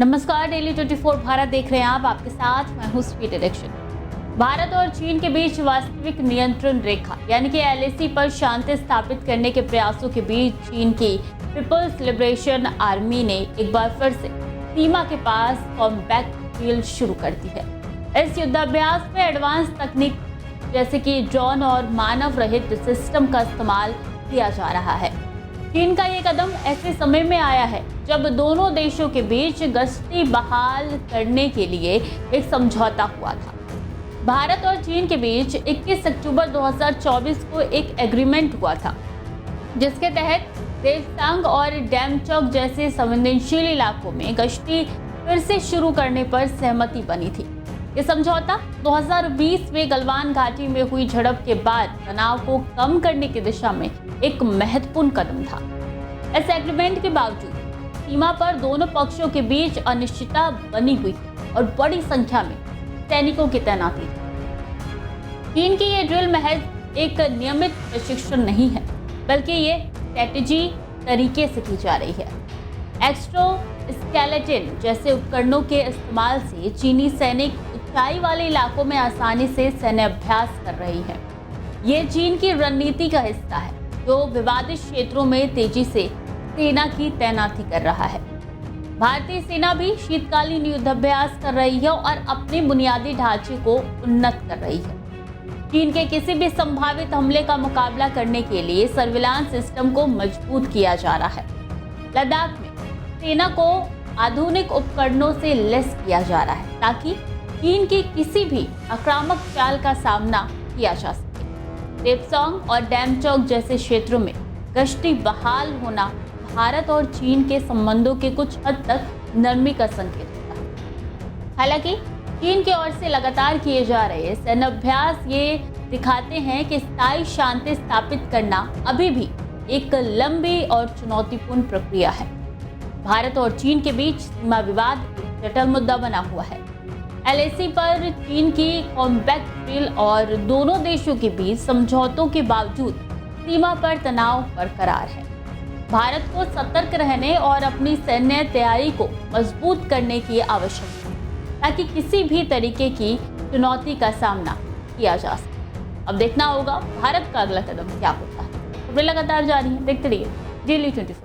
नमस्कार, डेली 24 भारत देख रहे हैं आप। आपके साथ मैं हूं स्पीड इलेक्शन। भारत और चीन के बीच वास्तविक नियंत्रण रेखा यानी कि एलएसी पर शांति स्थापित करने के प्रयासों के बीच चीन की पीपल्स लिबरेशन आर्मी ने एक बार फिर से सीमा के पास कॉम्बैट ड्रिल शुरू कर दी है। इस युद्धाभ्यास में एडवांस तकनीक जैसे कि ड्रोन और मानव रहित सिस्टम का इस्तेमाल किया जा रहा है। चीन का ये कदम ऐसे समय में आया है जब दोनों देशों के बीच गश्ती बहाल करने के लिए एक समझौता हुआ था। भारत और चीन के बीच 21 अक्टूबर 2024 को एक एग्रीमेंट हुआ था, जिसके तहत देवसांग और डेमचौक जैसे संवेदनशील इलाकों में गश्ती फिर से शुरू करने पर सहमति बनी थी। ये समझौता 2020 में गलवान घाटी में हुई झड़प के बाद तनाव को कम करने की दिशा में एक महत्वपूर्ण कदम था। इस एग्रीमेंट के बावजूद सीमा पर दोनों पक्षों के बीच अनिश्चितता बनी हुई और बड़ी संख्या में सैनिकों की तैनाती थी। चीन की ये ड्रिल महज एक नियमित प्रशिक्षण नहीं है, बल्कि ये स्ट्रेटेजी तरीके से की जा रही है। एक्सोस्केलेटन जैसे उपकरणों के इस्तेमाल से चीनी सैनिक ऊंचाई वाले इलाकों में आसानी से सैन्य अभ्यास कर रही है। ये चीन की रणनीति का हिस्सा है, जो विवादित क्षेत्रों में तेजी से सेना की तैनाती कर रहा है। भारतीय सेना भी शीतकालीन युद्धाभ्यास कर रही है और अपने बुनियादी ढांचे को उन्नत कर रही है। चीन के किसी भी संभावित हमले का मुकाबला करने के लिए सर्विलांस सिस्टम को मजबूत किया जा रहा है। लद्दाख में सेना को आधुनिक उपकरणों से लैस किया जा रहा है ताकि चीन की किसी भी आक्रामक चाल का सामना किया जा सके। देवसांग और डेमचौक जैसे क्षेत्रों में गश्ती बहाल होना भारत और चीन के संबंधों के कुछ हद तक नरमी का संकेत होता है। हालांकि चीन की ओर से लगातार किए जा रहे सैन्य अभ्यास ये दिखाते हैं कि स्थायी शांति स्थापित करना अभी भी एक लंबी और चुनौतीपूर्ण प्रक्रिया है। भारत और चीन के बीच सीमा विवाद एक जटिल मुद्दा बना हुआ है। एलएसी पर चीन की कॉम्बैट ड्रिल और दोनों देशों के बीच समझौतों के बावजूद सीमा पर तनाव बरकरार है। भारत को सतर्क रहने और अपनी सैन्य तैयारी को मजबूत करने की आवश्यकता है ताकि किसी भी तरीके की चुनौती का सामना किया जा सके। अब देखना होगा भारत का अगला कदम क्या होता है। खबरें लगातार जारी हैं, देखते रहिए डेली 24।